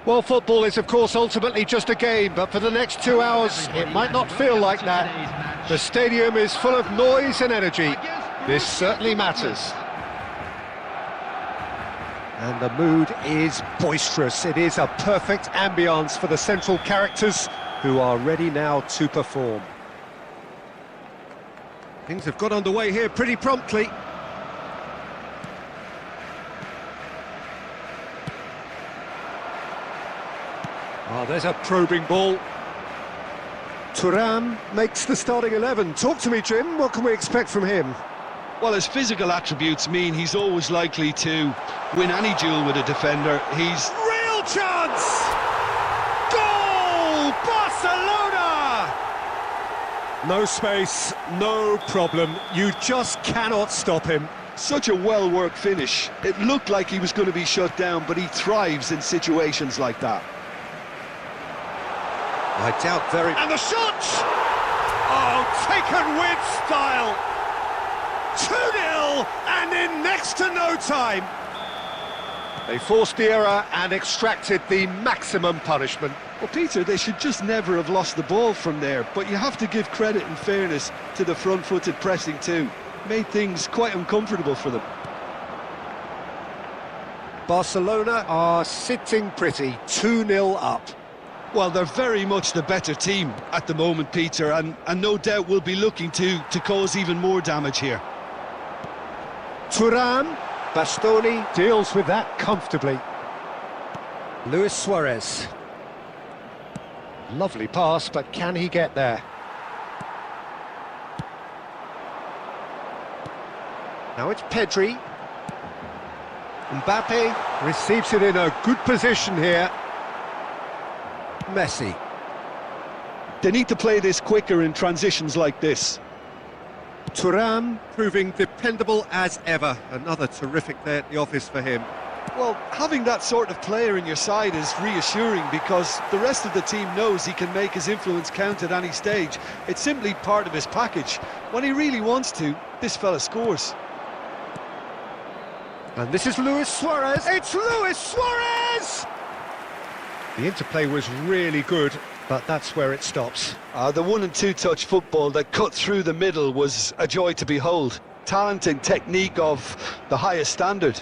Well, football is, of course, ultimately just a game, but for the next 2 hours, it might not feel like that. The stadium is full of noise and energy. This certainly matters. And the mood is boisterous. It is a perfect ambience for the central characters who are ready now to perform. Things have got underway here pretty promptly. Oh, there's a probing ball. Thuram makes the starting 11. Talk to me, Jim. What can we expect from him? Well, his physical attributes mean he's always likely to win any duel with a defender. He's... Real chance! Goal! Barcelona! No space, no problem. You just cannot stop him. Such a well-worked finish. It looked like he was going to be shut down, but he thrives in situations like that. I doubt very... And the shot! Oh, taken with style! 2-0, and in next to no time. They forced the error and extracted the maximum punishment. Well, Peter, they should just never have lost the ball from there, but you have to give credit and fairness to the front-footed pressing too. Made things quite uncomfortable for them. Barcelona are sitting pretty, 2-0 up. Well, they're very much the better team at the moment, Peter, and no doubt will be looking to cause even more damage here. Thuram, Bastoni deals with that comfortably. Luis Suarez. Lovely pass, but can he get there? Now it's Pedri. Mbappe receives it in a good position here. Messi. They need to play this quicker in transitions like this. Thuram proving dependable as ever. Another terrific day at the office for him. Well, having that sort of player in your side is reassuring because the rest of the team knows he can make his influence count at any stage. It's simply part of his package. When he really wants to, this fella scores. And this is Luis Suarez. It's Luis Suarez! The interplay was really good, but that's where it stops. The 1- and 2-touch football that cut through the middle was a joy to behold. Talent and technique of the highest standard.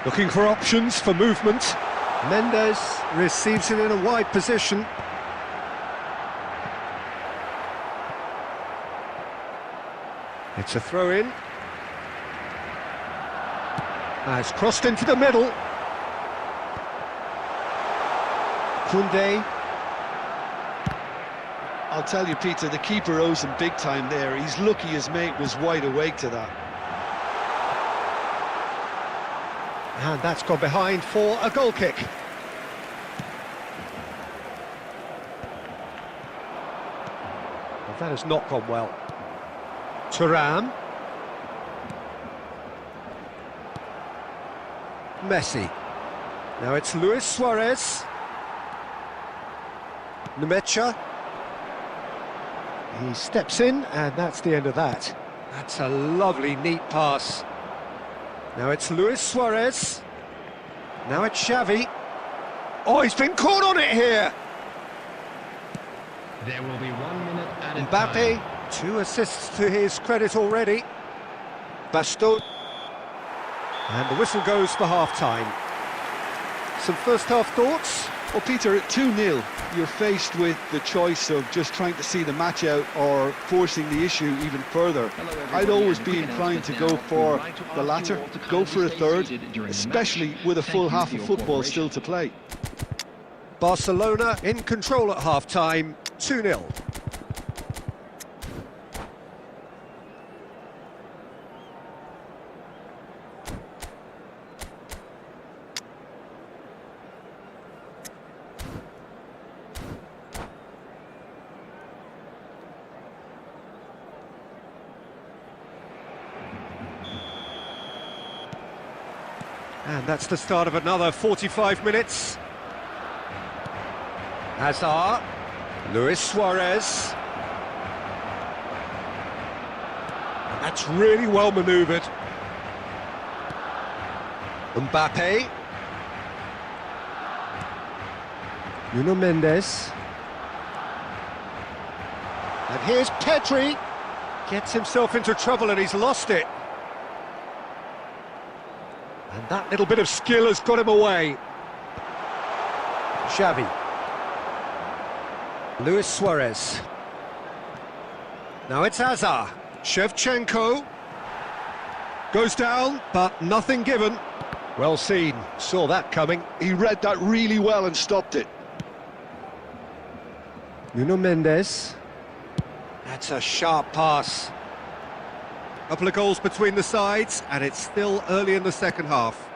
Looking for options for movement. Mendes receives it in a wide position. It's a throw-in. It's crossed into the middle. Koundé. I'll tell you, Peter, the keeper owes him big time there. He's lucky his mate was wide awake to that. And that's gone behind for a goal kick. Well, that has not gone well. Thuram. Messi. Now it's Luis Suarez. Nemecha. He steps in, and that's the end of that. That's a lovely, neat pass. Now it's Luis Suarez. Now it's Xavi. Oh, he's been caught on it here. There will be 1 minute added Mbappe, time. 2 assists to his credit already. Baston. And the whistle goes for half-time. Some first-half thoughts? Well, Peter, at 2-0, you're faced with the choice of just trying to see the match out or forcing the issue even further. I'd always be inclined to go for the latter, go for a third, especially with a full half of football still to play. Barcelona in control at half-time, 2-0. And that's the start of another 45 minutes. Hazard, Luis Suarez. That's really well manoeuvred. Mbappe. Nuno Mendes. And here's Pedri. Gets himself into trouble and he's lost it. And that little bit of skill has got him away. Xavi. Luis Suarez. Now it's Hazard. Shevchenko. Goes down, but nothing given. Well seen, saw that coming. He read that really well and stopped it. Nuno Mendes. That's a sharp pass. Couple of goals between the sides, and it's still early in the second half.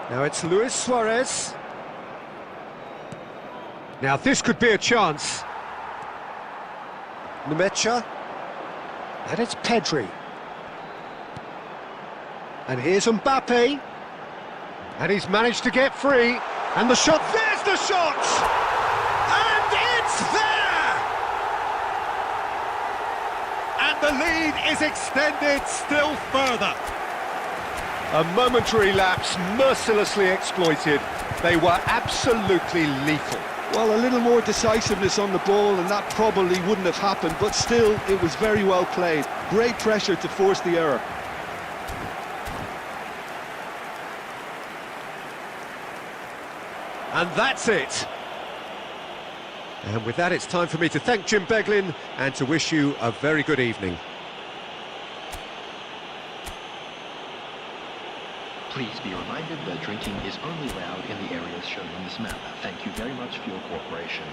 Now it's Luis Suarez. Now this could be a chance. Nemecha. And it's Pedri. And here's Mbappe. And he's managed to get free. And the shot, there's the shot! And it's there! And the lead is extended still further. A momentary lapse mercilessly exploited. They were absolutely lethal. Well, a little more decisiveness on the ball and that probably wouldn't have happened, but still, it was very well played. Great pressure to force the error. And that's it. And with that, it's time for me to thank Jim Beglin and to wish you a very good evening. Please be reminded that drinking is only allowed in the areas shown on this map. Thank you very much for your cooperation.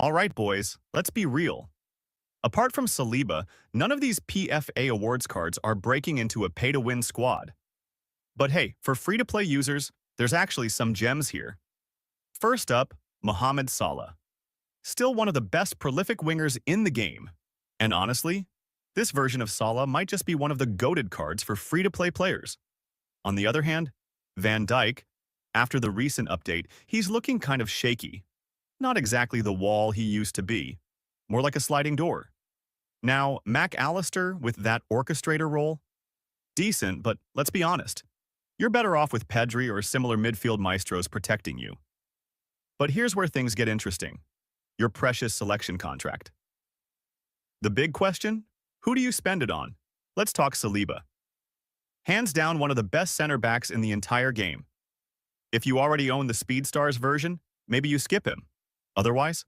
All right, boys, let's be real. Apart from Saliba, none of these PFA awards cards are breaking into a pay-to-win squad. But hey, for free-to-play users, there's actually some gems here. First up, Mohamed Salah. Still one of the best prolific wingers in the game. And honestly, this version of Salah might just be one of the goated cards for free-to-play players. On the other hand, Van Dijk, after the recent update, he's looking kind of shaky. Not exactly the wall he used to be, more like a sliding door. Now, Mac Allister with that orchestrator role? Decent, but let's be honest. You're better off with Pedri or similar midfield maestros protecting you. But here's where things get interesting. Your precious selection contract. The big question? Who do you spend it on? Let's talk Saliba. Hands down one of the best center backs in the entire game. If you already own the Speedstars version, maybe you skip him. Otherwise,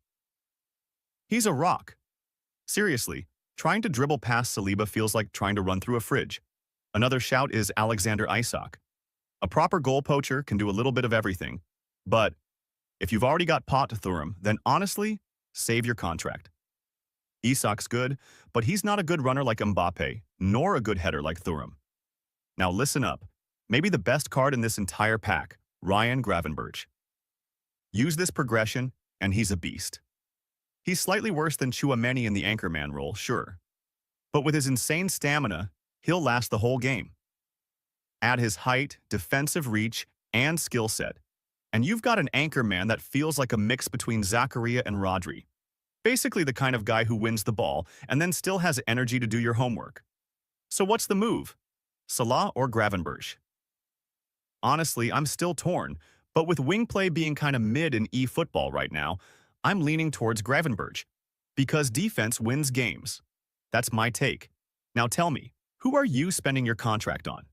he's a rock. Seriously, trying to dribble past Saliba feels like trying to run through a fridge. Another shout is Alexander Isak. A proper goal poacher can do a little bit of everything, but if you've already got pot to Thuram, then honestly, save your contract. Isak's good, but he's not a good runner like Mbappe, nor a good header like Thuram. Now listen up. Maybe the best card in this entire pack, Ryan Gravenberch. Use this progression, and he's a beast. He's slightly worse than Tchouaméni in the anchorman role, sure. But with his insane stamina, he'll last the whole game. Add his height, defensive reach, and skill set, and you've got an anchorman that feels like a mix between Zakaria and Rodri. Basically the kind of guy who wins the ball and then still has energy to do your homework. So what's the move? Salah or Gravenberch? Honestly, I'm still torn, but with wing play being kind of mid in eFootball right now, I'm leaning towards Gravenberch, because defense wins games. That's my take. Now tell me, who are you spending your contract on?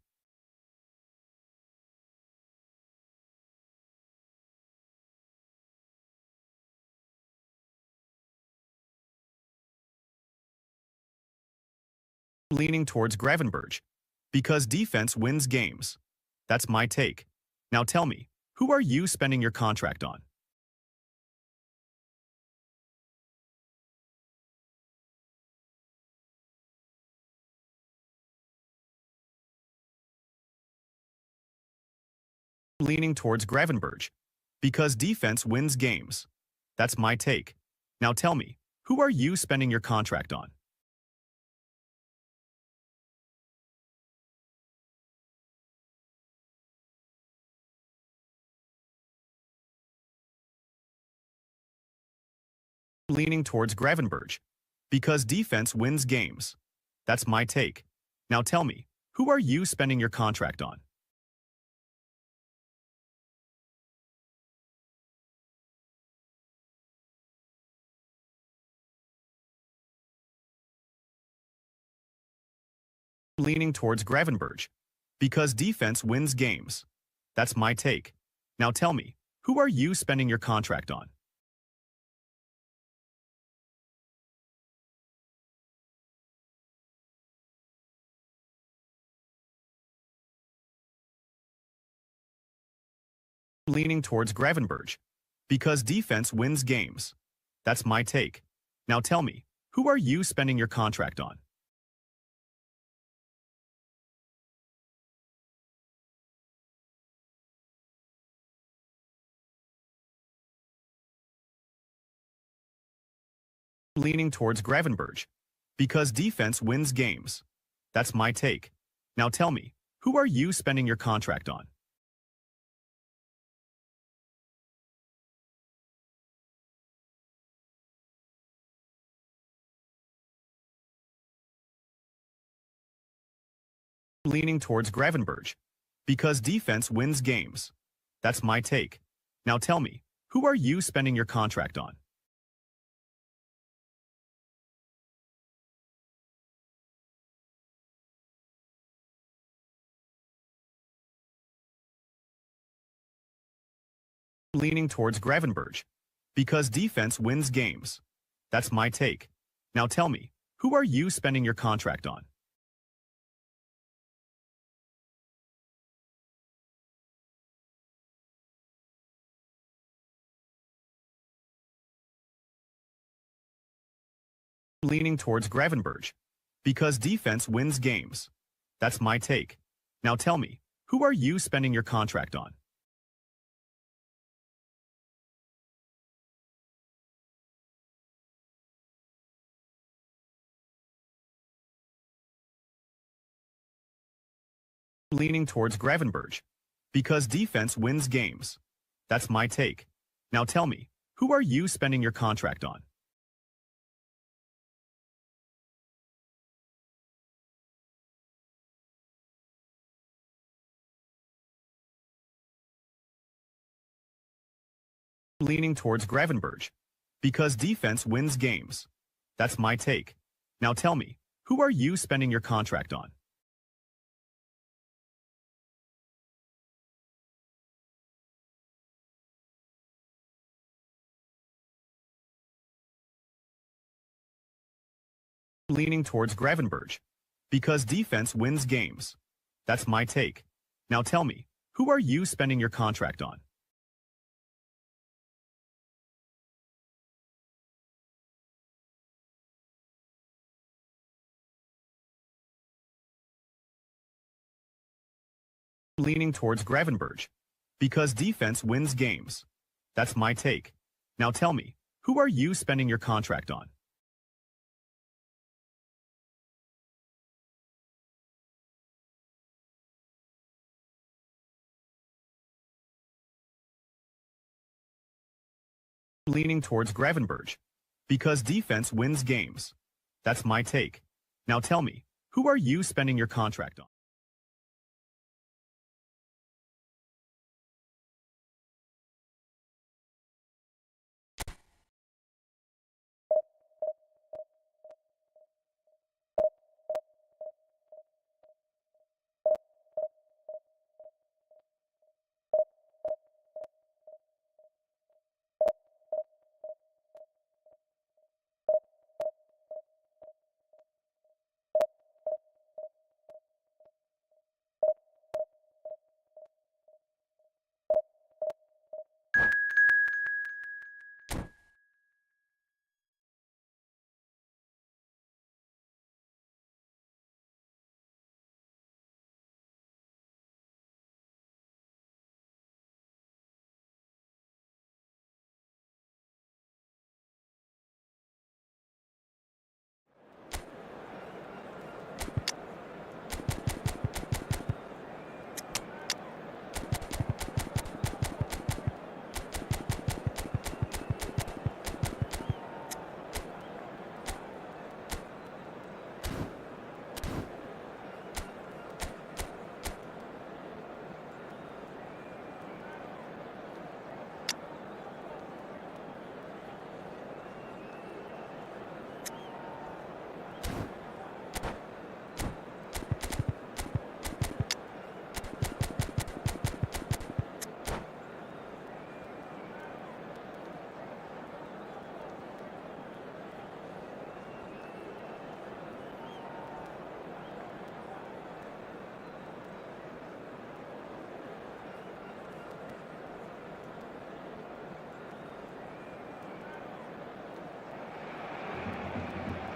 Leaning towards Gravenberch, because defense wins games. That's my take. Now tell me, who are you spending your contract on? Leaning towards Gravenberch, because defense wins games. That's my take. Now tell me, who are you spending your contract on? Leaning towards Gravenberch, because defense wins games. That's my take. Now tell me, who are you spending your contract on? Leaning towards Gravenberch, because defense wins games. That's my take. Now tell me, who are you spending your contract on? Leaning towards Gravenberch, because defense wins games. That's my take. Now tell me, who are you spending your contract on? Leaning towards Gravenberch, because defense wins games. That's my take. Now tell me, who are you spending your contract on? Leaning towards Gravenberch, because defense wins games. That's my take. Now tell me, who are you spending your contract on? Leaning towards Gravenberch, because defense wins games. That's my take. Now tell me, who are you spending your contract on? Leaning towards Gravenberch. Because defense wins games. That's my take. Now tell me, who are you spending your contract on? Leaning towards Gravenberch. Because defense wins games. That's my take. Now tell me, who are you spending your contract on? Leaning towards Gravenberch. Because defense wins games. That's my take. Now tell me, who are you spending your contract on? Leaning towards Gravenberch. Because defense wins games. That's my take. Now tell me, who are you spending your contract on? Leaning towards Gravenberch. Because defense wins games. That's my take. Now tell me, who are you spending your contract on? Leaning towards Gravenberch. Because defense wins games. That's my take. Now tell me, who are you spending your contract on?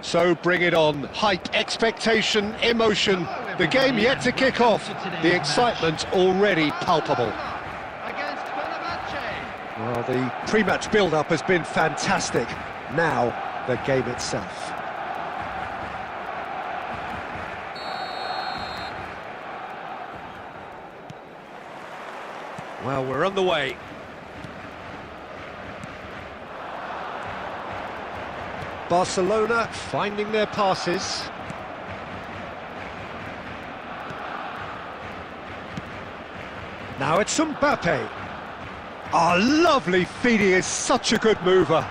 So bring it on. Hype, expectation, emotion. The game yet to kick off. The excitement already palpable. Well, the pre-match build-up has been fantastic. Now, the game itself. Well, we're on the way. Barcelona finding their passes. Now it's Mbappe. Oh, lovely feed, he is such a good mover.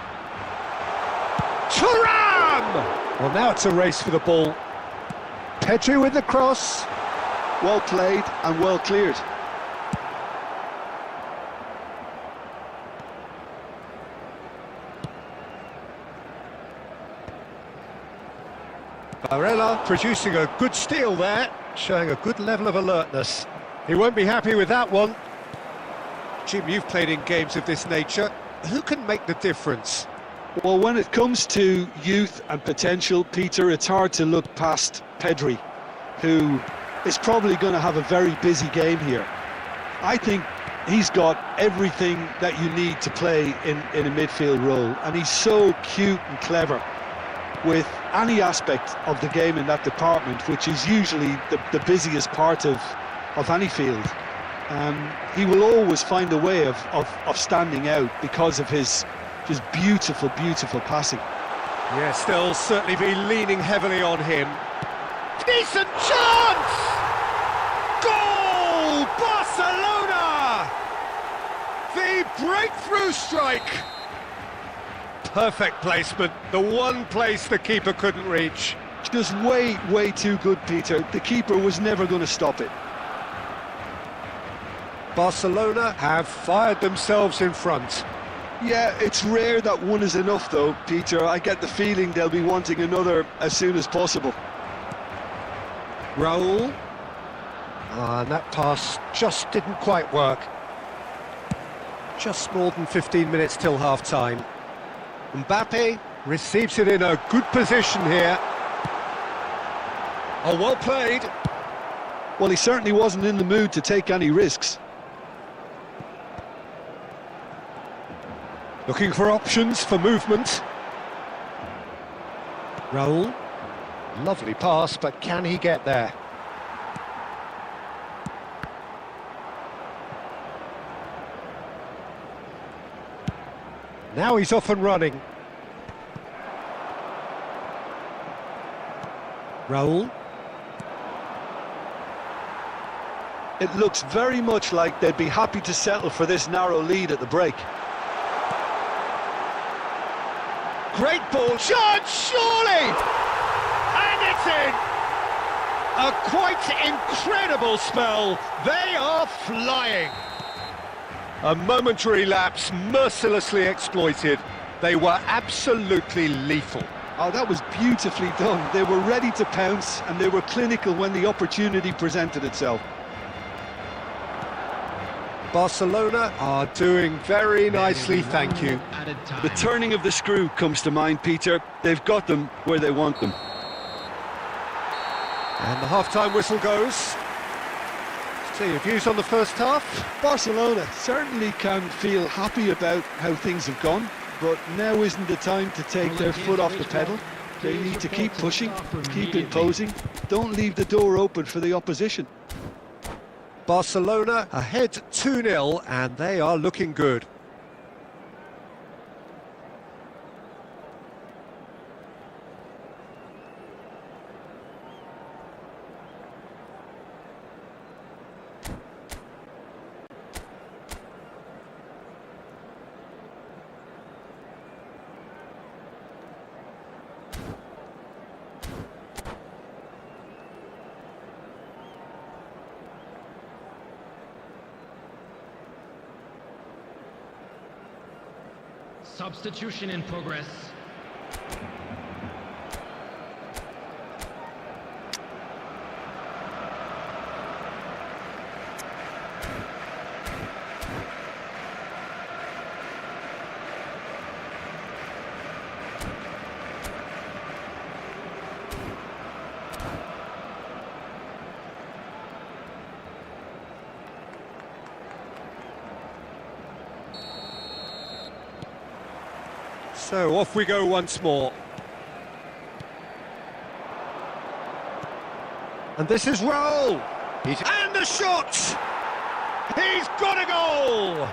Thuram! Well, now it's a race for the ball. Pedri with the cross. Well played and well cleared. Barella producing a good steal there, showing a good level of alertness. He won't be happy with that one. Jim, you've played in games of this nature. Who can make the difference? Well, when it comes to youth and potential, Peter, it's hard to look past Pedri, who is probably going to have a very busy game here. I think he's got everything that you need to play in a midfield role, and he's so cute and clever with any aspect of the game in that department, which is usually the busiest part of any field. He will always find a way of standing out because of his just beautiful passing. Yes, they'll certainly be leaning heavily on him. Decent chance! Goal! Barcelona! The breakthrough strike! Perfect placement, the one place the keeper couldn't reach. Just way too good, Peter. The keeper was never going to stop it. Barcelona have fired themselves in front. Yeah, it's rare that one is enough though, Peter. I get the feeling they'll be wanting another as soon as possible. Raul. And that pass just didn't quite work. Just more than 15 minutes till half-time. Mbappe receives it in a good position here. Oh, well played. Well, he certainly wasn't in the mood to take any risks. Looking for options for movement. Raul. Lovely pass, but can he get there? Now he's off and running. Raul. It looks very much like they'd be happy to settle for this narrow lead at the break. Great ball, shot, surely! And it's in! A quite incredible spell. They are flying. A momentary lapse, mercilessly exploited. They were absolutely lethal. Oh, that was beautifully done. They were ready to pounce, and they were clinical when the opportunity presented itself. Barcelona are doing very nicely, thank you. The turning of the screw comes to mind, Peter. They've got them where they want them. And the half-time whistle goes. So your views on the first half? Barcelona certainly can feel happy about how things have gone, but now isn't the time to take their foot off the pedal. They need to keep pushing, keep imposing. Don't leave the door open for the opposition. Barcelona ahead 2-0 and they are looking good. Substitution in progress. So off we go once more. And this is Raul. And the shot! He's got a goal!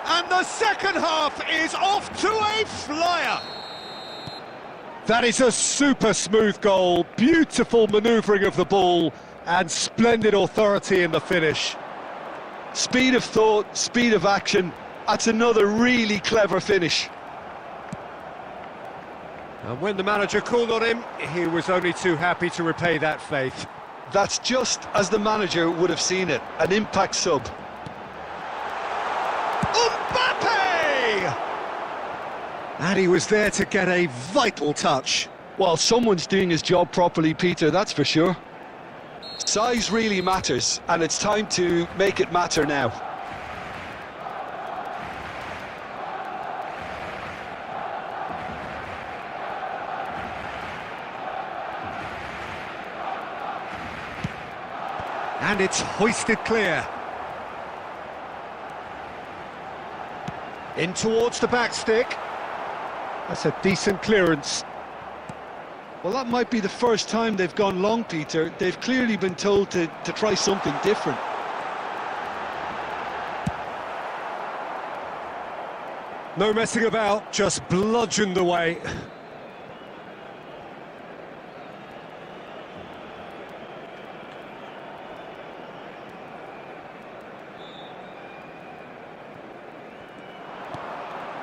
And the second half is off to a flyer! That is a super smooth goal, beautiful manoeuvring of the ball, and splendid authority in the finish. Speed of thought, speed of action, that's another really clever finish. And when the manager called on him, he was only too happy to repay that faith. That's just as the manager would have seen it, an impact sub. Mbappe! And he was there to get a vital touch. Well, someone's doing his job properly, Peter, that's for sure. Size really matters, and it's time to make it matter now. And it's hoisted clear. In towards the back stick. That's a decent clearance. Well, that might be the first time they've gone long, Peter. They've clearly been told to try something different. No messing about, just bludgeoned away.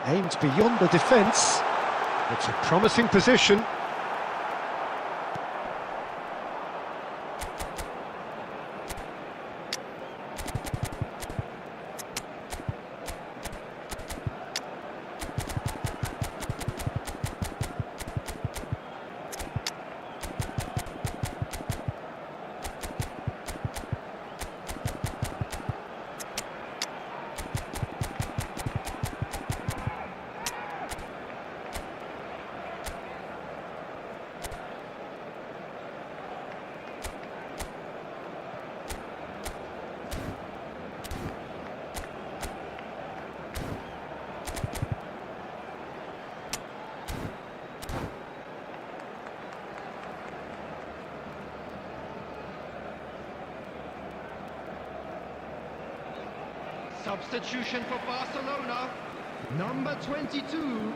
Aimed beyond the defence. It's a promising position. Substitution for Barcelona. Number 22,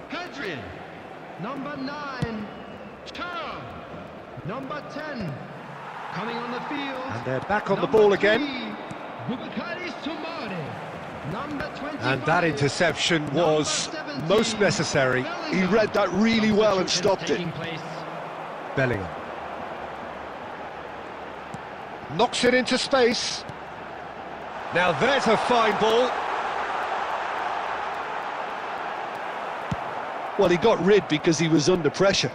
Hadrian. Number 9, Chara. Number 10, coming on the field. And they're back on the ball again. Number 25, And that interception was most necessary. He read that really well and stopped it. Bellingham. Knocks it into space. Now there's a fine ball. Well, he got rid because he was under pressure.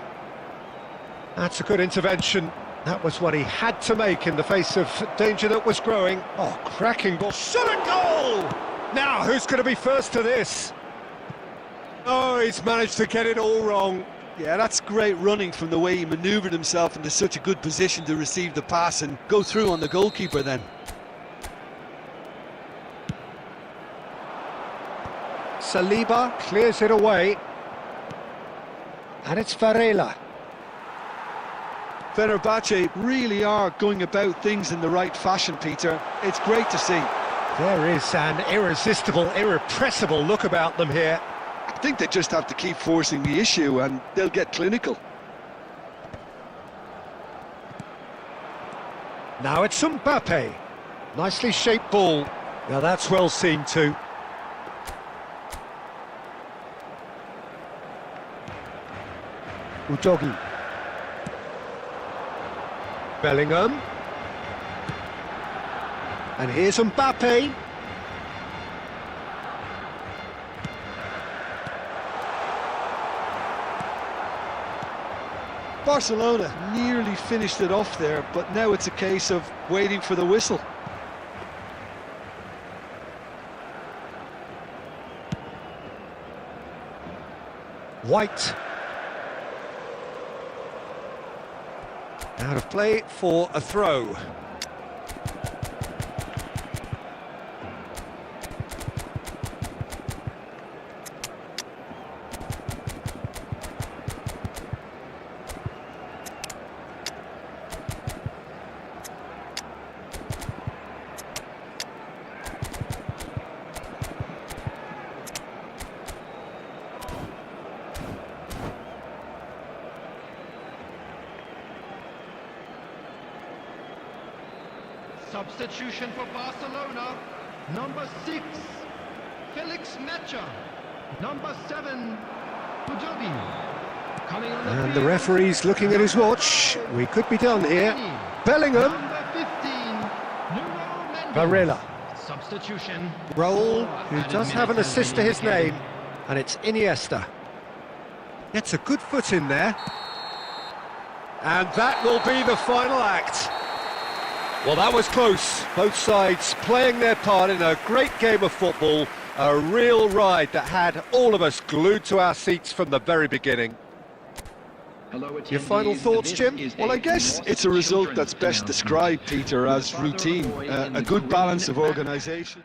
That's a good intervention. That was what he had to make in the face of danger that was growing. Oh, cracking ball. Shot a goal! Now, who's going to be first to this? Oh, he's managed to get it all wrong. Yeah, that's great running from the way he manoeuvred himself into such a good position to receive the pass and go through on the goalkeeper then. Saliba clears it away. And it's Varela. Fenerbahce really are going about things in the right fashion, Peter. It's great to see. There is an irresistible, irrepressible look about them here. I think they just have to keep forcing the issue and they'll get clinical. Now it's Mbappe. Nicely shaped ball. Now that's well seen too. Udogi. Bellingham. And here's Mbappe. Barcelona nearly finished it off there, but now it's a case of waiting for the whistle. White. Out of play for a throw. Substitution for Barcelona. Number 6, Felix Mecha. Number 7, Udogi. Coming on the And field. the referee's looking at his watch. We could be done here. Bellingham. Number 15, Nuno Mendes. Varela. Substitution. Raul, who Added does have an minutes assist have to been his name. indicated. And it's Iniesta. Gets a good foot in there. And that will be the final act. Well, that was close. Both sides playing their part in a great game of football. A real ride that had all of us glued to our seats from the very beginning. Your final thoughts, Jim? Well, I guess it's a result that's best described, Peter, as routine, a good balance of organisation.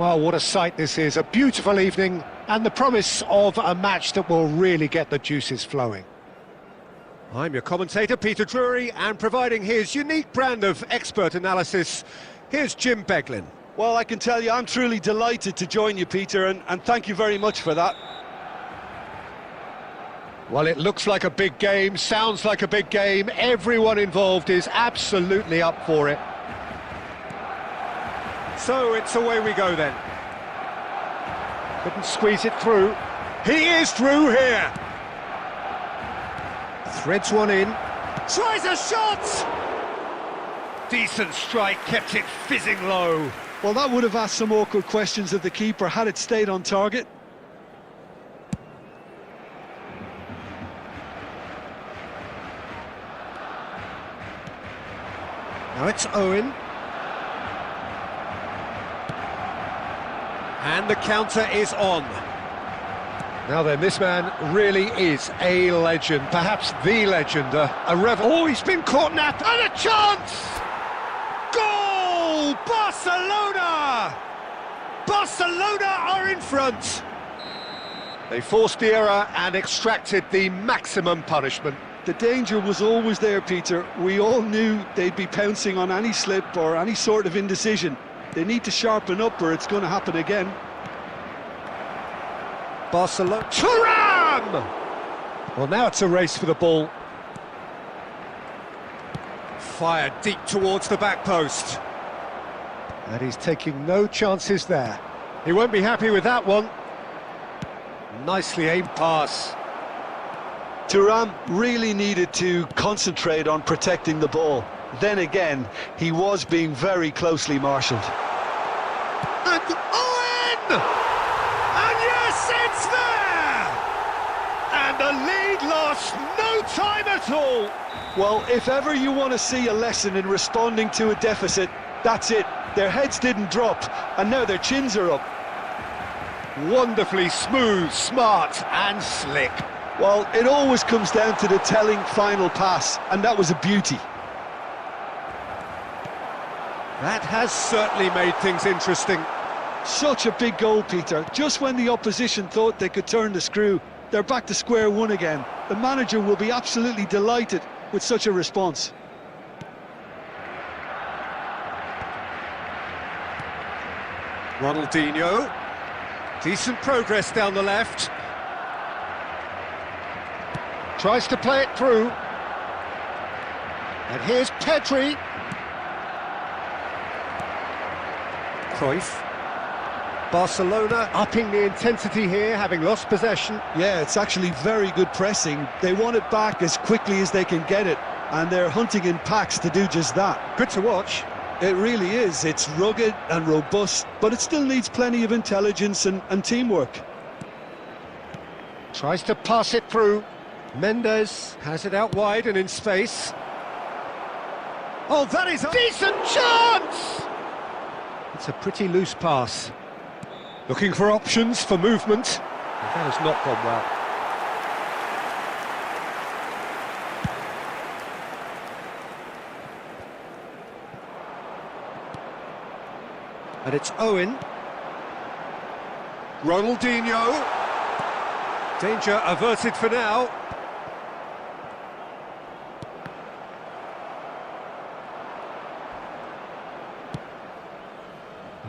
Well, what a sight this is. A beautiful evening and the promise of a match that will really get the juices flowing. I'm your commentator, Peter Drury, and providing his unique brand of expert analysis, here's Jim Beglin. Well, I can tell you I'm truly delighted to join you, Peter, and thank you very much for that. Well, it looks like a big game, sounds like a big game. Everyone involved is absolutely up for it. So it's away we go then. Couldn't squeeze it through. He is through here. Threads one in. Tries a shot! Decent strike, kept it fizzing low. Well, that would have asked some awkward questions of the keeper had it stayed on target. Now it's Owen. And the counter is on. Now then, this man really is a legend, perhaps the legend, Oh, he's been caught now, and a chance! Goal! Barcelona! Barcelona are in front. They forced the error and extracted the maximum punishment. The danger was always there, Peter. We all knew they'd be pouncing on any slip or any sort of indecision. They need to sharpen up or it's going to happen again. Barcelona. Thuram! Well, now it's a race for the ball. Fired deep towards the back post. And he's taking no chances there. He won't be happy with that one. Nicely aimed pass. Thuram really needed to concentrate on protecting the ball. Then again, he was being very closely marshalled. And Owen! And yes, it's there! And the lead lost no time at all. Well, if ever you want to see a lesson in responding to a deficit, that's it. Their heads didn't drop, and now their chins are up. Wonderfully smooth, smart and slick. Well, it always comes down to the telling final pass, and that was a beauty. That has certainly made things interesting. Such a big goal, Peter. Just when the opposition thought they could turn the screw, they're back to square one again. The manager will be absolutely delighted with such a response. Ronaldinho. Decent progress down the left. Tries to play it through. And here's Pedri. Cruyff. Barcelona upping the intensity here, having lost possession. Yeah, it's actually very good pressing. They want it back as quickly as they can get it, and they're hunting in packs to do just that. Good to watch. It really is. It's rugged and robust, but it still needs plenty of intelligence and teamwork. Tries to pass it through. Mendes has it out wide and in space. Oh, that is a decent chance! It's a pretty loose pass. Looking for options for movement. That has not gone well. And it's Owen. Ronaldinho. Danger averted for now.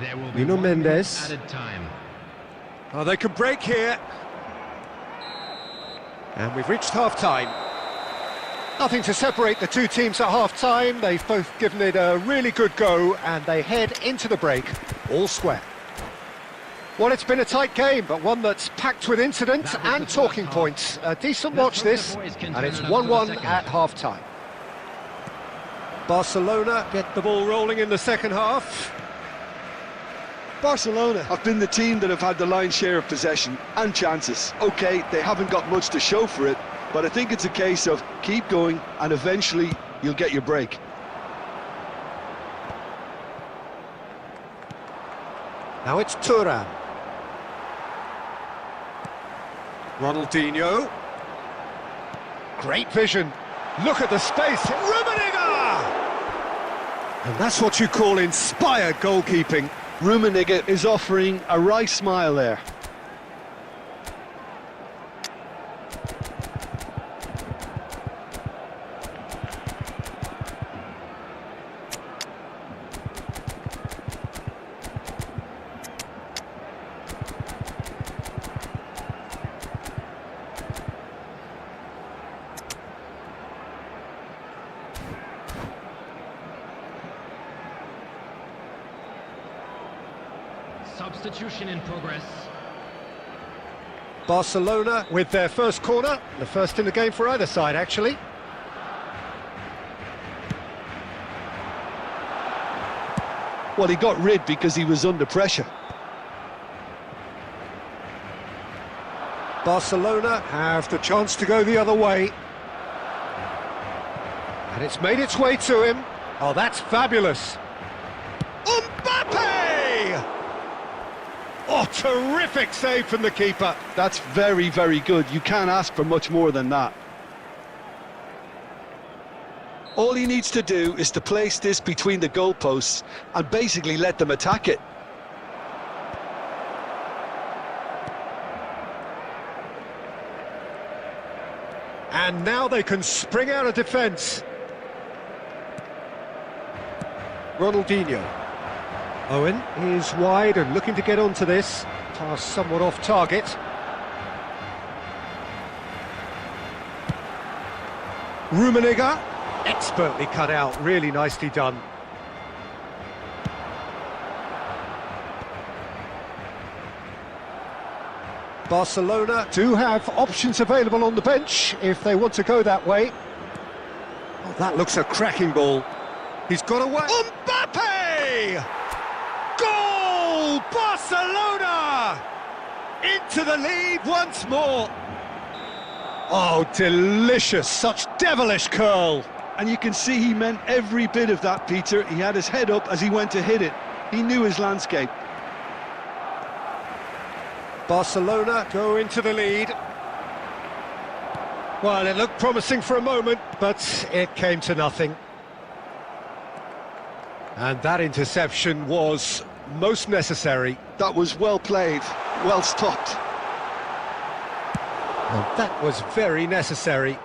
There will be Nuno 1 minute Mendes. added time. Oh, they can break here. And we've reached half-time. Nothing to separate the two teams at half-time. They've both given it a really good go, and they head into the break all square. Well, it's been a tight game, but one that's packed with incident and talking points. A decent watch this, and it's 1-1 at half-time. Barcelona get the ball rolling in the second half. Barcelona have been the team that have had the lion's share of possession and chances. Okay, they haven't got much to show for it, but I think it's a case of keep going and eventually you'll get your break. Now it's Thuram. Ronaldinho. Great vision. Look at the space. Rummenigge! And that's what you call inspired goalkeeping. Rummenigge is offering a wry smile there. Substitution in progress. Barcelona with their first corner, the first in the game for either side, actually. Well, he got rid because he was under pressure. Barcelona have the chance to go the other way. And it's made its way to him. Oh, that's fabulous. Mbappe! Oh, terrific save from the keeper. That's very, very good. You can't ask for much more than that. All he needs to do is to place this between the goalposts and basically let them attack it. And now they can spring out of defence. Ronaldinho. Owen is wide and looking to get onto this. Pass somewhat off target. Rummenigge, expertly cut out, really nicely done. Barcelona do have options available on the bench if they want to go that way. Oh, that looks a cracking ball. He's got away. Mbappe! Goal! Barcelona! Into the lead once more. Oh, delicious. Such devilish curl. And you can see he meant every bit of that, Peter. He had his head up as he went to hit it. He knew his landscape. Barcelona go into the lead. Well, it looked promising for a moment, but it came to nothing. And that interception was most necessary. That was well played, well stopped. And that was very necessary.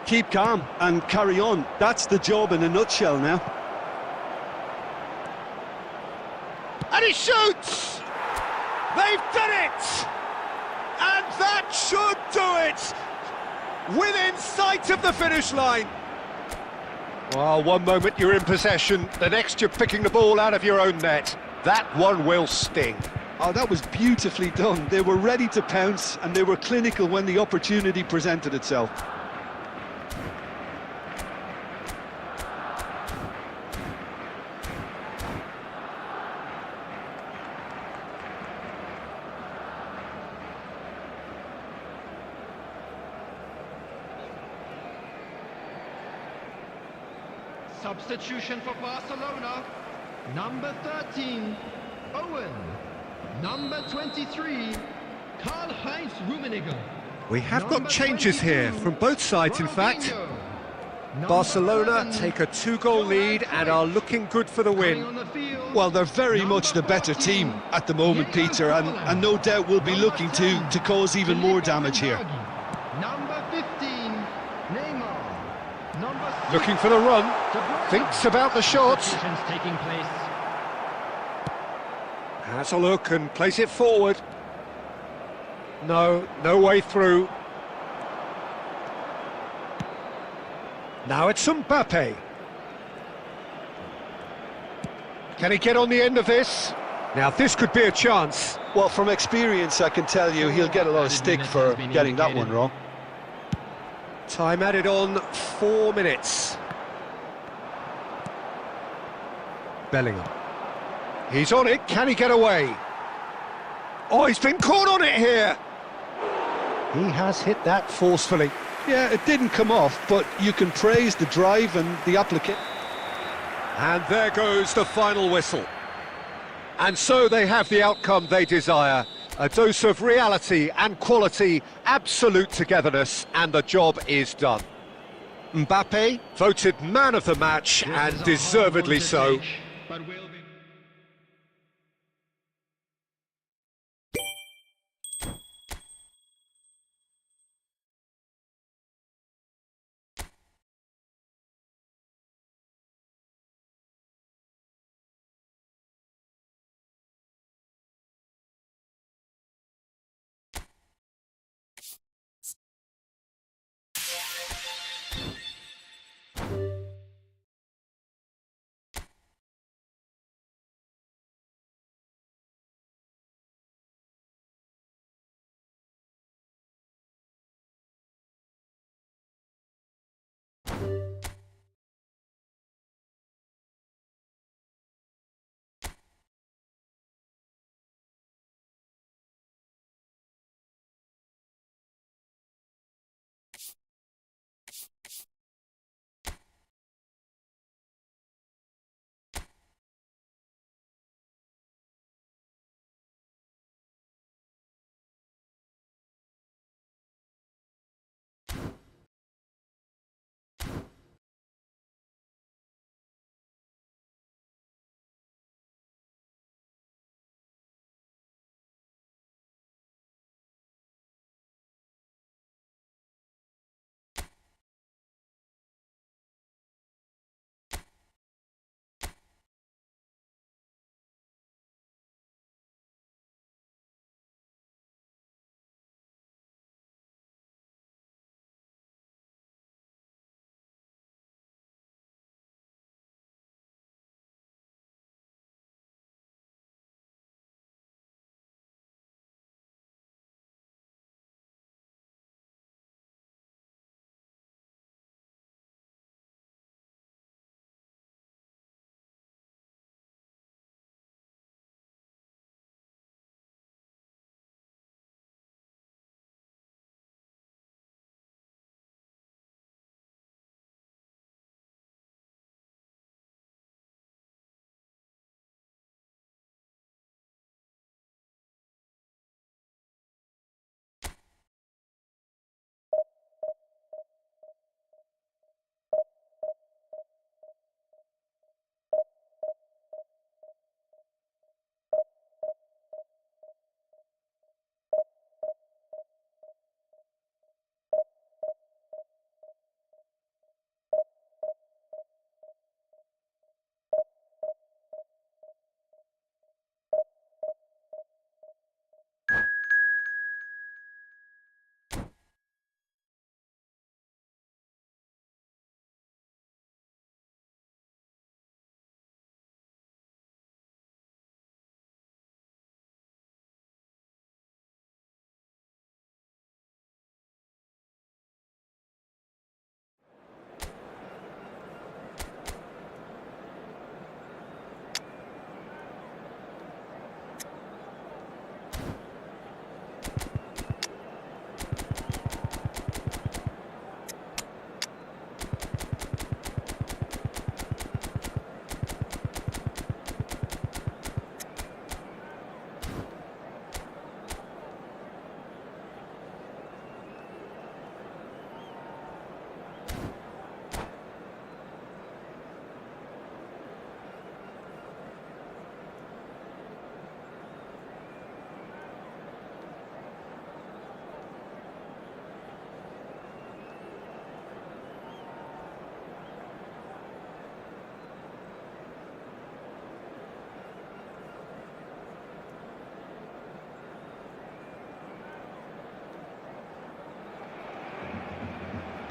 Keep calm and carry on. That's the job in a nutshell now. And he shoots! They've done it! And that should do it! Within sight of the finish line. Well, one moment you're in possession, the next you're picking the ball out of your own net. That one will sting. Oh, that was beautifully done. They were ready to pounce and they were clinical when the opportunity presented itself. Substitution for Barcelona. Number 13, Owen. Number 23, Karl-Heinz Rummenigge. We have got Number changes here 22, from both sides, in fact. Ronaldinho. Number Barcelona 11, take a 2-goal lead and are looking good for the coming win. on the field, Well, they're very much the better 14, team at the moment, Peter, and no doubt will be Number looking 10, to cause even more Filippo damage here. Inzaghi. Number 15, Neymar. Number 6, Looking for the run, De Bruyne. thinks about the shot. Substitutions taking place. Has a look and plays it forward. No way through. Now it's Mbappe. Can he get on the end of this? Now this could be a chance. Well, from experience, I can tell you he'll get a lot of stick for getting that one wrong. Time added on, 4 minutes. Bellingham. He's on it, can he get away? Oh, he's been caught on it here! He has hit that forcefully. Yeah, it didn't come off, but you can praise the drive and the application. And there goes the final whistle. And so they have the outcome they desire. A dose of reality and quality, absolute togetherness, and the job is done. Mbappe voted man of the match, and deservedly so. But we'll be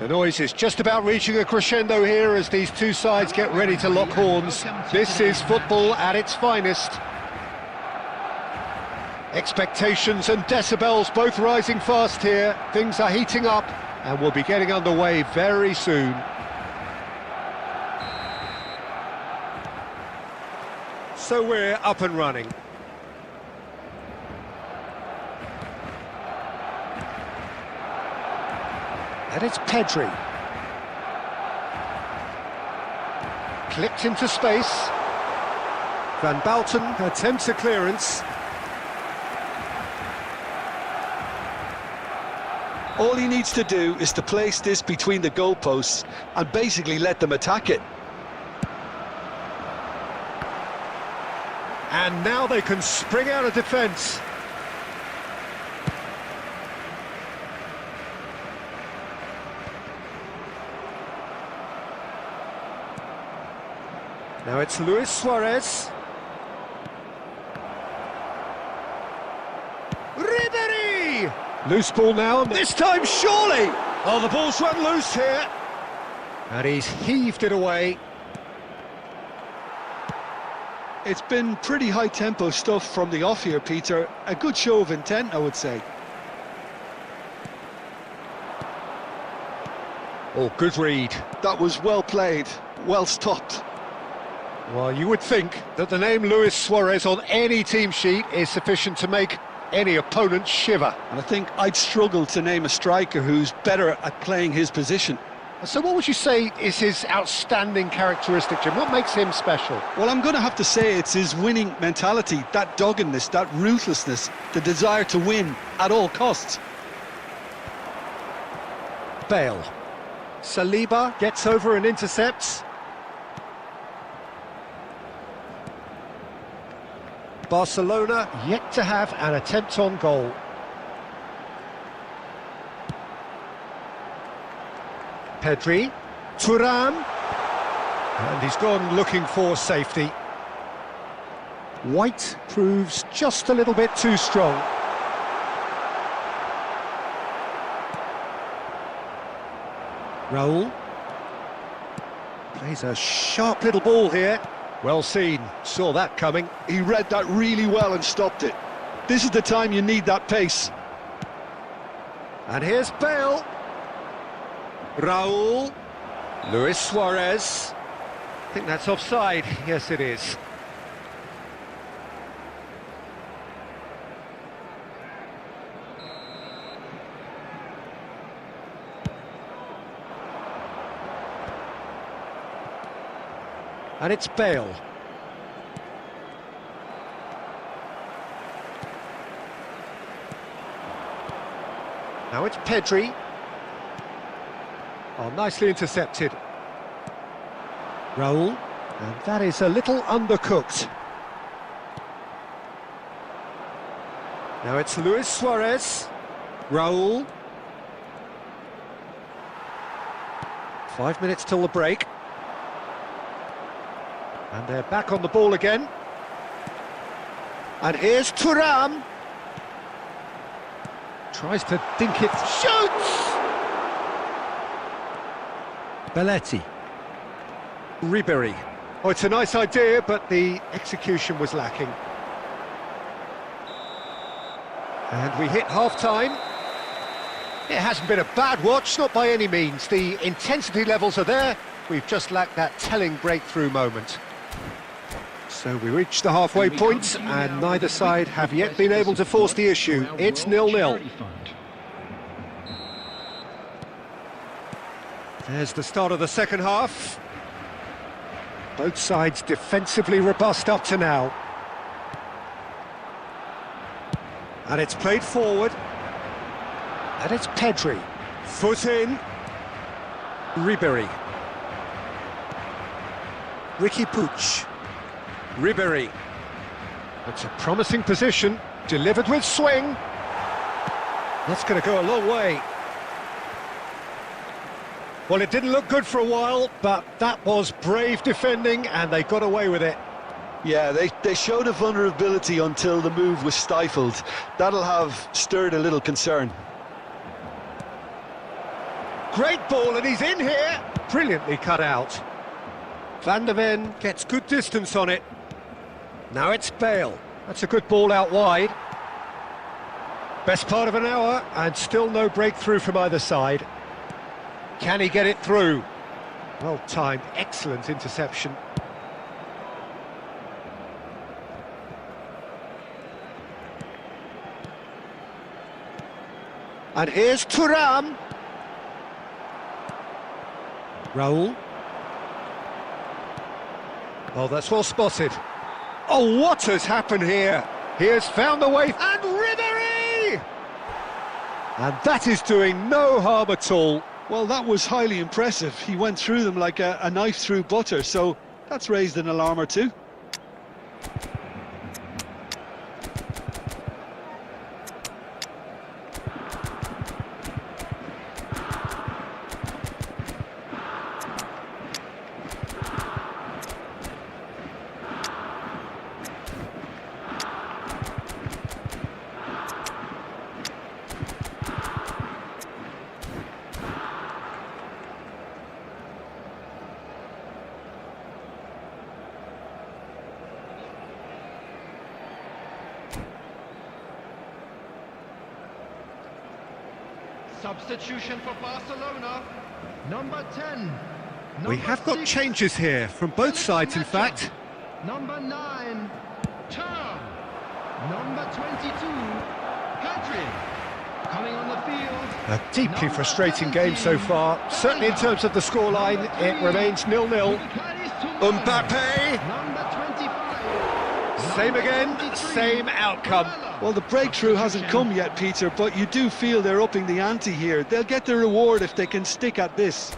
The noise is just about reaching a crescendo here as these two sides get ready to lock horns. This is football at its finest. Expectations and decibels both rising fast here. Things are heating up and we'll be getting underway very soon. So we're up and running. And it's Pedri. Clipped into space. Van Balten attempts a clearance. All he needs to do is to place this between the goalposts and basically let them attack it. And now they can spring out of defence. Now it's Luis Suarez. Ribery! Loose ball now, and this time surely! Oh, the ball's run loose here. And he's heaved it away. It's been pretty high-tempo stuff from the off here, Peter. A good show of intent, I would say. Oh, good read. That was well played, well stopped. Well, you would think that the name Luis Suarez on any team sheet is sufficient to make any opponent shiver. And I think I'd struggle to name a striker who's better at playing his position. So what would you say is his outstanding characteristic, Jim? What makes him special? Well, I'm going to have to say it's his winning mentality, that doggedness, that ruthlessness, the desire to win at all costs. Bale. Saliba gets over and intercepts. Barcelona yet to have an attempt on goal. Pedri, Thuram, and he's gone looking for safety. White proves just a little bit too strong. Raul plays a sharp little ball here. Well seen, saw that coming. He read that really well and stopped it. This is the time you need that pace. And here's Bale. Raul. Luis Suarez. I think that's offside. Yes, it is. And it's Bale. Now it's Pedri. Oh, nicely intercepted. Raul. And that is a little undercooked. Now it's Luis Suarez. Raul. 5 minutes till the break. And they're back on the ball again. And here's Thuram. Tries to dink it. Shoots! Belletti. Ribery. Oh, it's a nice idea, but the execution was lacking. And we hit half-time. It hasn't been a bad watch, not by any means. The intensity levels are there. We've just lacked that telling breakthrough moment. So we reach the halfway point, and neither side have yet been able to force the issue. It's 0-0. There's the start of the second half. Both sides defensively robust up to now. And it's played forward. And it's Pedri. Foot in. Ribery. Ricky Puig. Ribery. That's a promising position. Delivered with swing. That's going to go a long way. Well, it didn't look good for a while, but that was brave defending, and they got away with it. Yeah, they showed a vulnerability until the move was stifled. That'll have stirred a little concern. great ball, and he's in here. Brilliantly cut out. Van der Ven gets good distance on it. Now it's Bale. That's a good ball out wide. Best part of an hour, and still no breakthrough from either side. Can he get it through? Well timed, excellent interception. And here's Thuram. Raul. Oh, that's well spotted. Oh, what has happened here? He has found the way, and Ribéry! And that is doing no harm at all. Well, that was highly impressive. He went through them like a knife through butter, so that's raised an alarm or two. Substitution for Barcelona. Number 10. We have got changes here from both sides, in fact. Number 9. Turn. Number 22. Pedri. Coming on the field. A deeply frustrating game so far. Certainly in terms of the scoreline, it remains 0-0. Mbappe. Number 25. Same again, same outcome. Well, the breakthrough hasn't come yet, Peter, but you do feel they're upping the ante here. They'll get the reward if they can stick at this.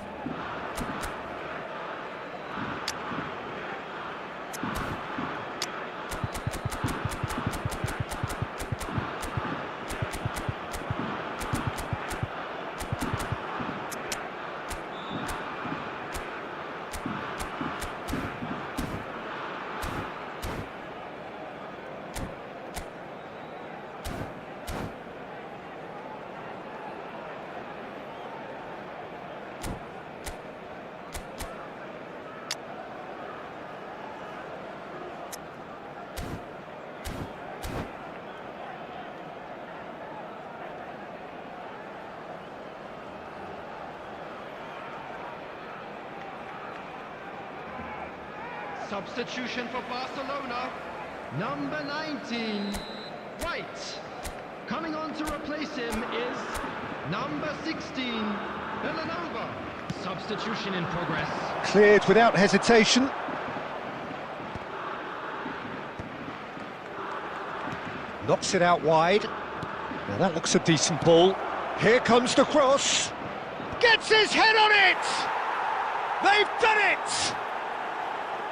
Substitution for Barcelona. Number 19. White. Coming on to replace him is number 16. Villanova. Substitution in progress. Cleared without hesitation. Knocks it out wide. Now that looks a decent ball. Here comes the cross. Gets his head on it! They've done it!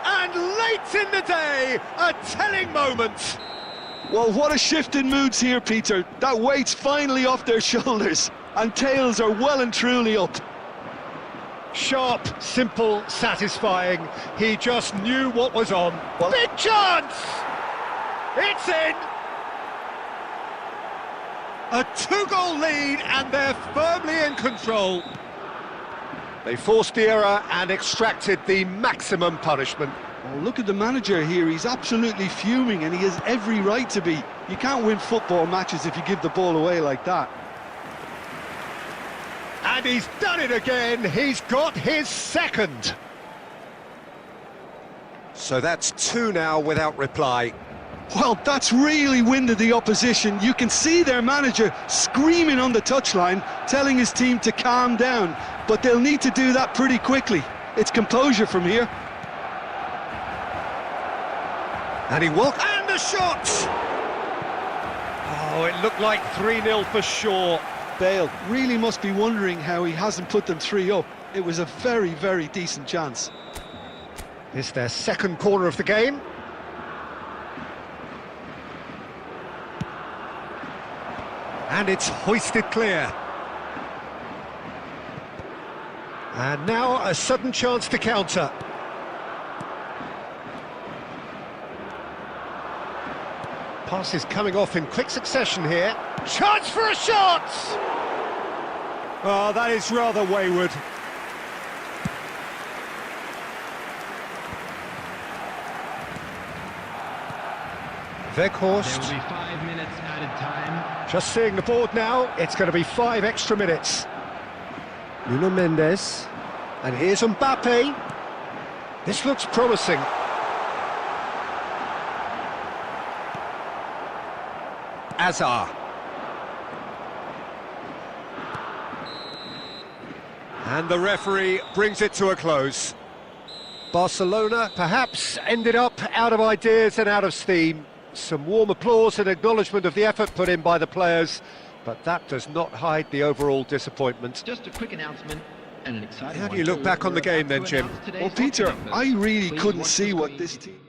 And late in the day, a telling moment. Well, what a shift in moods here, Peter. That weight's finally off their shoulders, and tails are well and truly up. Sharp, simple, satisfying. He just knew what was on. Well, big chance! It's in! A 2-goal lead, and they're firmly in control. They forced the error and extracted the maximum punishment. Oh, look at the manager here. He's absolutely fuming, and he has every right to be. You can't win football matches if you give the ball away like that. And he's done it again. He's got his second. So that's 2 now without reply. Well, that's really winded the opposition. You can see their manager screaming on the touchline, telling his team to calm down. But they'll need to do that pretty quickly. It's composure from here. And he walked, and the shot! Oh, it looked like 3-0 for sure. Bale really must be wondering how he hasn't put them 3 up. It was a very, very decent chance. It's their second corner of the game. And it's hoisted clear. And now a sudden chance to counter. Passes coming off in quick succession here. Chance for a shot! Oh, that is rather wayward. There Weghorst, will be 5 minutes added time. just seeing the board now, it's going to be 5 extra minutes. Nuno Mendes, and here's Mbappe. This looks promising. Azar. And the referee brings it to a close. Barcelona perhaps ended up out of ideas and out of steam. Some warm applause and acknowledgement of the effort put in by the players, but that does not hide the overall disappointment. Just a quick announcement and an exciting How do one. you look back on the game then, Jim? Well, Peter, I really couldn't see what this team...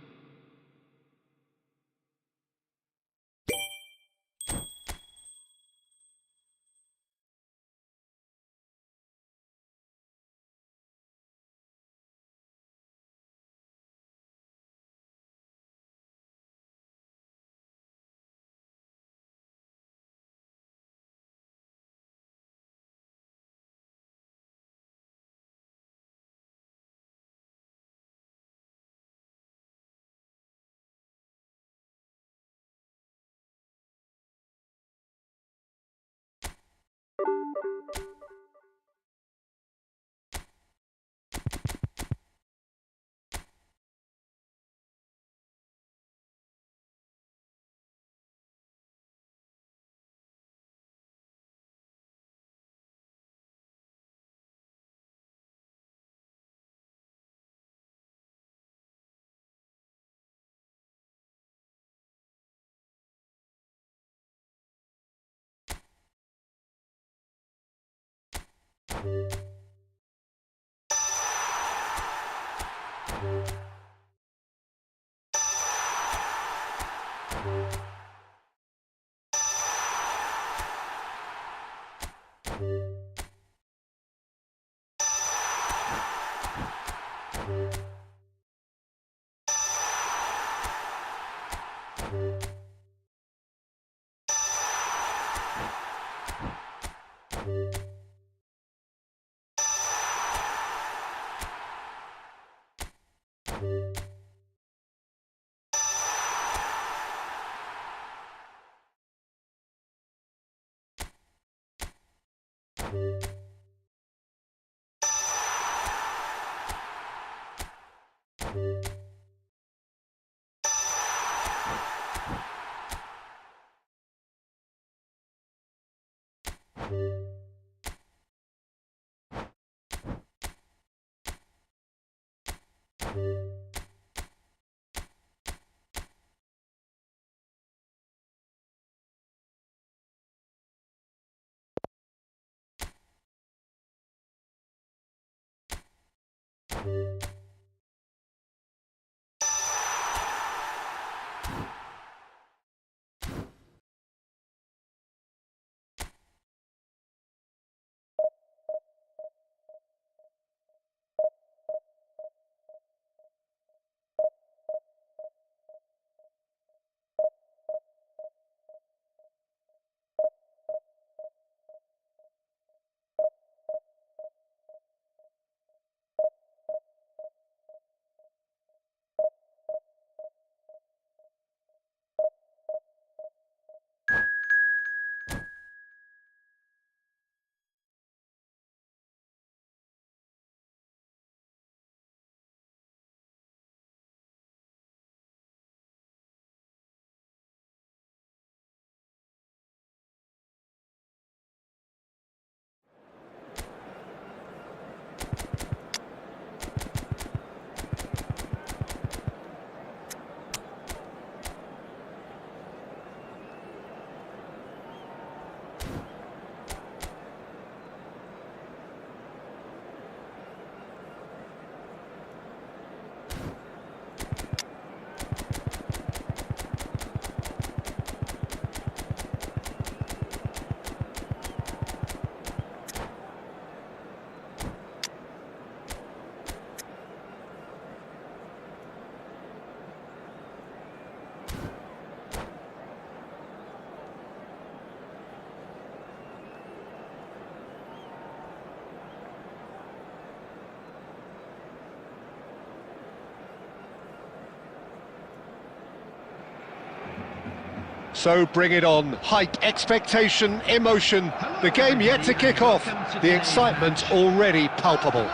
So bring it on. Hype, expectation, emotion. The game yet to kick off. The excitement already palpable.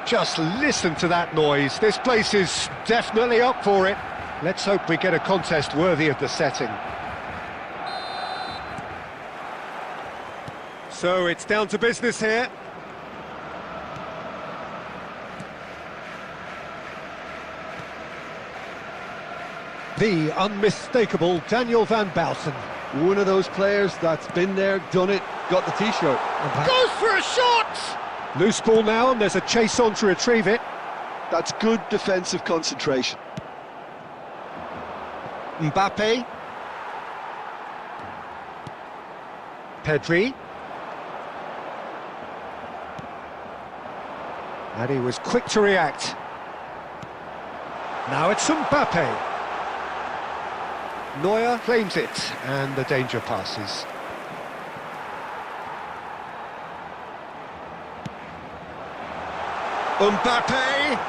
Just listen to that noise. This place is definitely up for it. Let's hope we get a contest worthy of the setting. So it's down to business here. The unmistakable Daniel van Bouten. One of those players that's been there, done it, got the t-shirt. Goes for a shot! Loose ball now, and there's a chase on to retrieve it. That's good defensive concentration. Mbappe. Pedri. And he was quick to react. Now it's Mbappe. Neuer claims it, and the danger passes. Mbappe!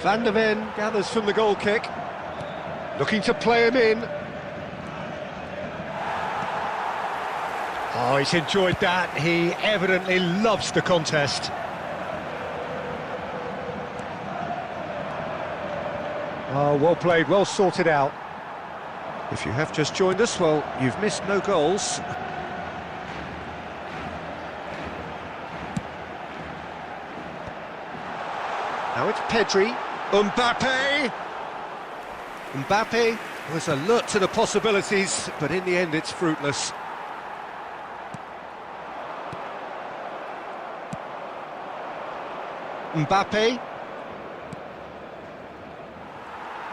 Van der Ven gathers from the goal kick. Looking to play him in. Oh, he's enjoyed that. He evidently loves the contest. Oh, well played, well sorted out. If you have just joined us, well, you've missed no goals. Now it's Pedri. Mbappe! Mbappe was alert to the possibilities, but in the end it's fruitless. Mbappe.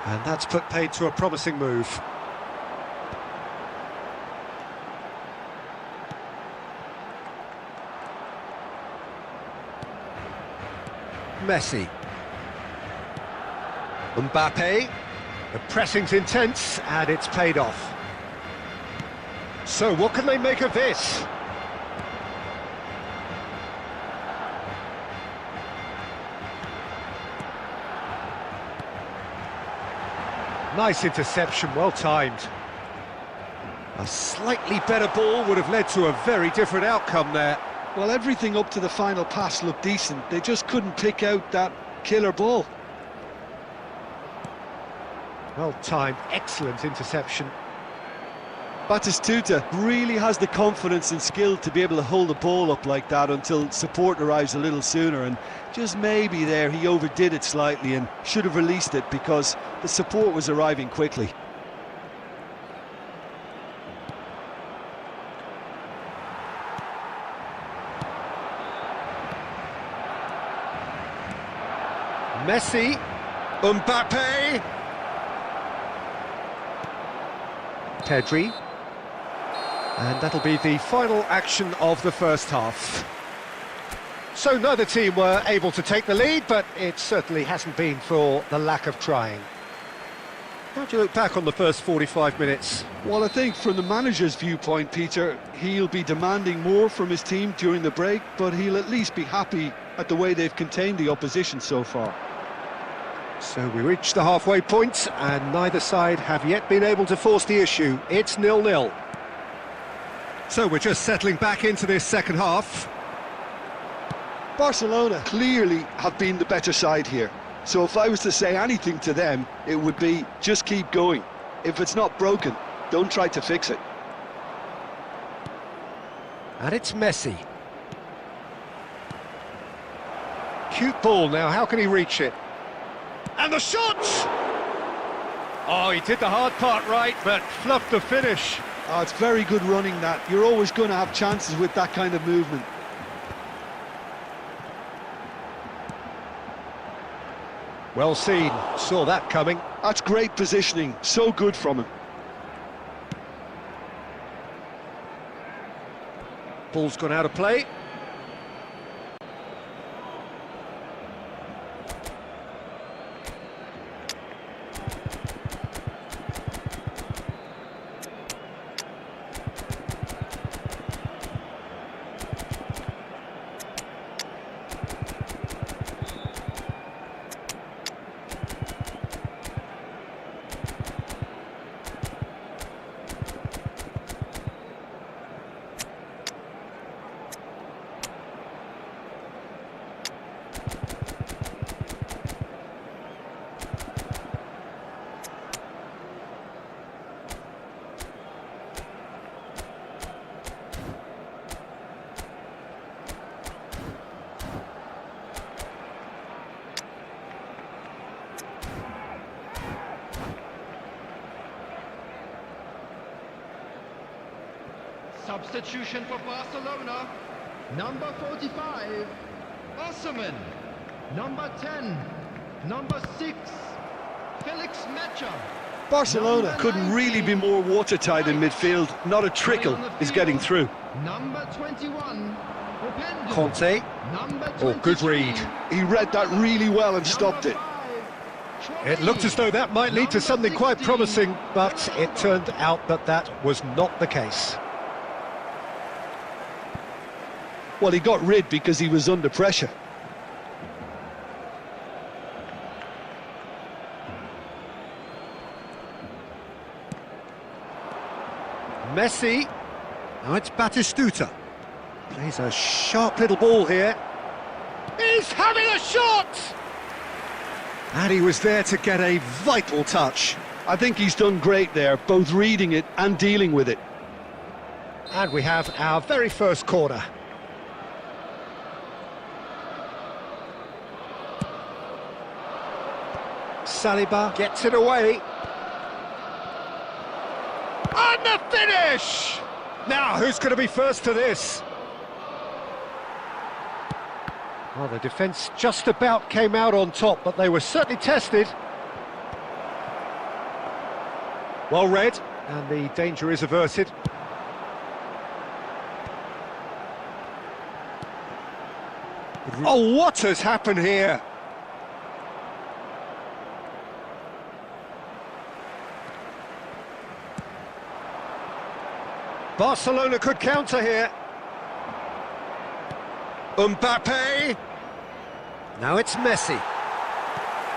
And that's put paid to a promising move. Messi. Mbappe. The pressing's intense, and it's paid off. So what can they make of this? Nice interception, well timed. A slightly better ball would have led to a very different outcome there. Well, everything up to the final pass looked decent. They just couldn't pick out that killer ball. Well timed, excellent interception. Batistuta really has the confidence and skill to be able to hold the ball up like that until support arrives a little sooner, and just maybe there he overdid it slightly and should have released it because the support was arriving quickly. Messi, Mbappe, Pedri, and that'll be the final action of the first half. So neither team were able to take the lead, but it certainly hasn't been for the lack of trying. How do you look back on the first 45 minutes? Well, I think from the manager's viewpoint, Peter, he'll be demanding more from his team during the break, but he'll at least be happy at the way they've contained the opposition so far. So we reach the halfway point, and neither side have yet been able to force the issue. It's 0-0. So we're just settling back into this second half. Barcelona clearly have been the better side here. So if I was to say anything to them, it would be just keep going. If it's not broken, don't try to fix it. And it's Messi. Cute ball now, how can he reach it? And the shot! Oh, he did the hard part right, but fluffed the finish. Oh, it's very good running that. You're always going to have chances with that kind of movement. Well seen, saw that coming. That's great positioning, so good from him. Ball's gone out of play. Substitution for Barcelona. Number 45, Osman. Number 10, number 6, Felix Mecha. Barcelona couldn't really be more watertight in midfield. Not a trickle is getting through. Number 21, Openda. Conte. Number Oh, good 23, read. He read that really well and stopped it. It looked as though that might lead to something quite promising, but it turned out that that was not the case. Well, he got rid because he was under pressure. Messi. Now it's Batistuta. Plays a sharp little ball here. He's having a shot! And he was there to get a vital touch. I think he's done great there, both reading it and dealing with it. And we have our very first corner. Saliba gets it away. And the finish! Now, who's going to be first to this? Well, the defence just about came out on top, but they were certainly tested. Well read, and the danger is averted. Oh, what has happened here? Barcelona could counter here. Mbappe. Now it's Messi.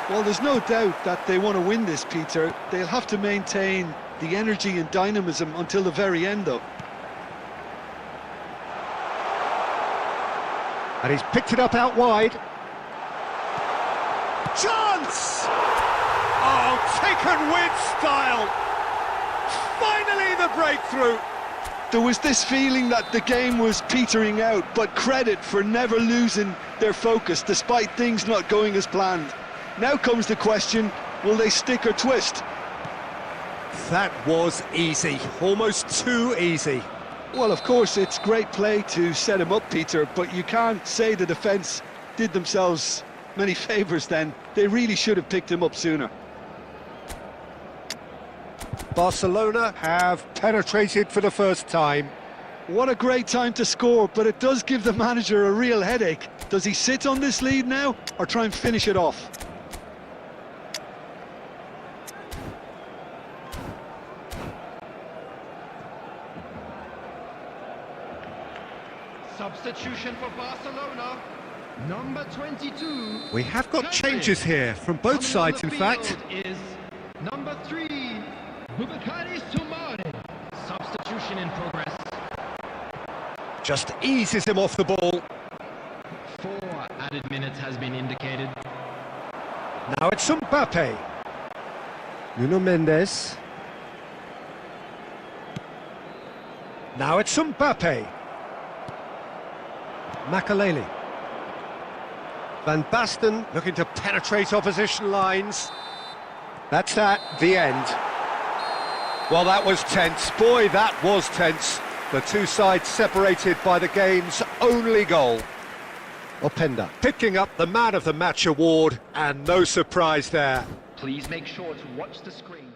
Well, there's no doubt that they want to win this, Peter. They'll have to maintain the energy and dynamism until the very end, though. And he's picked it up out wide. Chance! Oh, taken with style. Finally the breakthrough. There was this feeling that the game was petering out, but credit for never losing their focus despite things not going as planned. Now comes the question, will they stick or twist? That was easy, almost too easy. Well, of course, it's great play to set him up, Peter, but you can't say the defence did themselves many favours then. They really should have picked him up sooner. Barcelona have penetrated for the first time. What a great time to score, but it does give the manager a real headache. Does he sit on this lead now, or try and finish it off? Substitution for Barcelona. Number 22. We have got changes here from both sides, in fact. Is number 3, Bubakari Soumare. Substitution in progress. Just eases him off the ball. 4 added minutes has been indicated. Now it's Mbappe. Nuno Mendes. Now it's Mbappe. Makaleli. Van Basten looking to penetrate opposition lines. That's that, the end. Well, that was tense. Boy, that was tense. The two sides separated by the game's only goal. Openda picking up the Man of the Match award, and no surprise there. Please make sure to watch the screen.